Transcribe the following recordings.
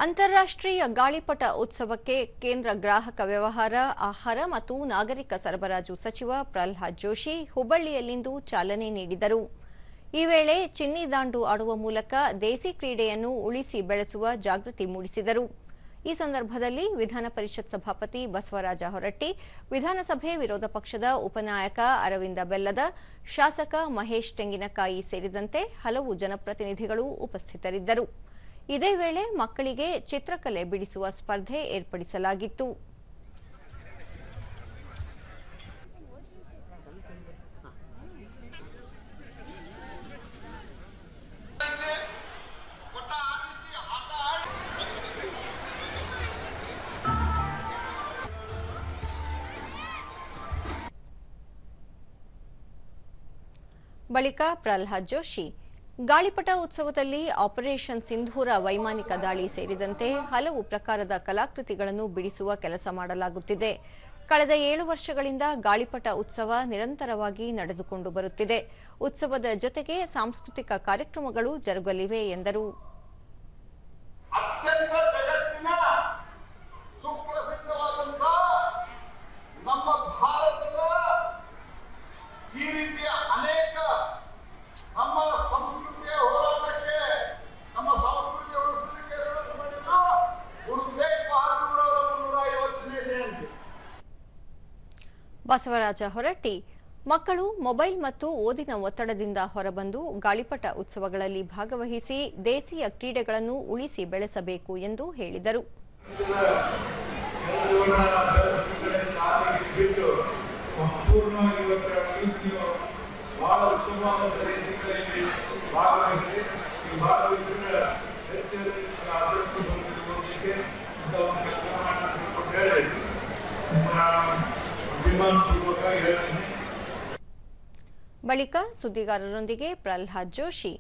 ಅಂತಾರಾಷ್ಟ್ರೀಯ ಗಾಳಿಪಟ ಉತ್ಸವಕ್ಕೆ ಕೇಂದ್ರ ಗ್ರಾಹಕ ವ್ಯವಹಾರ, ಆಹಾರ ಮತ್ತು ನಾಗರಿಕ ಸರಬರಾಜು ಸಚಿವ ಪ್ರಹ್ಲಾದ್ ಜೋಶಿ ಹುಬ್ಬಳ್ಳಿಯಲ್ಲಿಂದು ಚಾಲನೆ ನೀಡಿದರು. ಈ ವೇಳೆ ಚಿನ್ನಿ ದಾಂಡು ಆಡುವ ಮೂಲಕ ದೇಸಿ ಕ್ರೀಡೆಯನ್ನು ಉಳಿಸಿ ಬೆಳೆಸುವ ಜಾಗೃತಿ ಮೂಡಿಸಿದರು. ಈ ಸಂದರ್ಭದಲ್ಲಿ ವಿಧಾನ ಪರಿಷತ್ ಸಭಾಪತಿ ಬಸವರಾಜ ಹೊರಟ್ಟಿ, ವಿಧಾನಸಭೆ ವಿರೋಧ ಪಕ್ಷದ ಉಪನಾಯಕ ಅರವಿಂದ ಬೆಲ್ಲದ, ಶಾಸಕ ಮಹೇಶ್ ತೆಂಗಿನಕಾಯಿ ಸೇರಿದಂತೆ ಹಲವು ಜನಪ್ರತಿನಿಧಿಗಳು ಉಪಸ್ಥಿತರಿದ್ದರು. ಇದೇ ವೇಳೆ ಮಕ್ಕಳಿಗೆ ಚಿತ್ರಕಲೆ ಬಿಡಿಸುವ ಸ್ಪರ್ಧೆ ಏರ್ಪಡಿಸಲಾಗಿತ್ತು. ಬಳಿಕ ಪ್ರಹ್ಲಾದ್ ಜೋಶಿ, ಗಾಳಿಪಟ ಉತ್ಸವದಲ್ಲಿ ಆಪರೇಷನ್ ಸಿಂಧೂರ ವೈಮಾನಿಕ ದಾಳಿ ಸೇರಿದಂತೆ ಹಲವು ಪ್ರಕಾರದ ಕಲಾಕೃತಿಗಳನ್ನು ಬಿಡಿಸುವ ಕೆಲಸ ಮಾಡಲಾಗುತ್ತಿದೆ. ಕಳೆದ 7 ವರ್ಷಗಳಿಂದ ಗಾಳಿಪಟ ಉತ್ಸವ ನಿರಂತರವಾಗಿ ನಡೆದುಕೊಂಡು ಬರುತ್ತಿದೆ. ಉತ್ಸವದ ಜೊತೆಗೆ ಸಾಂಸ್ಕೃತಿಕ ಕಾರ್ಯಕ್ರಮಗಳು ಜರುಗಲಿವೆ ಎಂದರು. ಬಸವರಾಜ ಹೊರಟ್ಟಿ, ಮಕ್ಕಳು ಮೊಬೈಲ್ ಮತ್ತು ಓದಿನ ಒತ್ತಡದಿಂದ ಹೊರಬಂದು ಗಾಳಿಪಟ ಉತ್ಸವಗಳಲ್ಲಿ ಭಾಗವಹಿಸಿ ದೇಸಿಯ ಕ್ರೀಡೆಗಳನ್ನು ಉಳಿಸಿ ಬೆಳೆಸಬೇಕು ಎಂದು ಹೇಳಿದರು. ಬಳಿಕ ಸುದ್ದಿಗಾರರೊಂದಿಗೆ ಪ್ರಹ್ಲಾದ್ ಜೋಶಿ,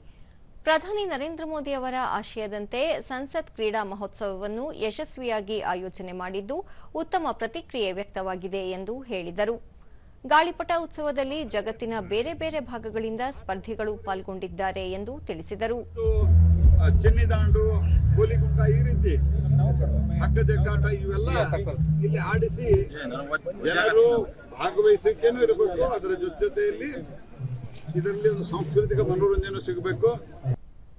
ಪ್ರಧಾನಿ ನರೇಂದ್ರ ಮೋದಿ ಅವರ ಆಶಯದಂತೆ ಸಂಸತ್ ಕ್ರೀಡಾ ಮಹೋತ್ಸವವನ್ನು ಯಶಸ್ವಿಯಾಗಿ ಆಯೋಜನೆ ಮಾಡಿದ್ದು ಉತ್ತಮ ಪ್ರತಿಕ್ರಿಯೆ ವ್ಯಕ್ತವಾಗಿದೆ ಎಂದು ಹೇಳಿದರು. ಗಾಳಿಪಟ ಉತ್ಸವದಲ್ಲಿ ಜಗತ್ತಿನ ಬೇರೆ ಬೇರೆ ಭಾಗಗಳಿಂದ ಸ್ಪರ್ಧಿಗಳು ಪಾಲ್ಗೊಂಡಿದ್ದಾರೆ ಎಂದು ತಿಳಿಸಿದರು. ಚಿನ್ನಿ ದಾಂಡು, ಗೋಲಿಗುಂಡ, ಈ ರೀತಿ ಹಗ್ಗ ಜಗ್ಗಾಟ ಇವೆಲ್ಲ ಇಲ್ಲಿ ಆಡಿಸಿ ಜನರು ಭಾಗವಹಿಸಿಕೆನೂ ಇರಬೇಕು. ಅದರ ಜೊತೆಯಲ್ಲಿ ಇದರಲ್ಲಿ ಒಂದು ಸಾಂಸ್ಕೃತಿಕ ಮನೋರಂಜನೆ ಸಿಗಬೇಕು.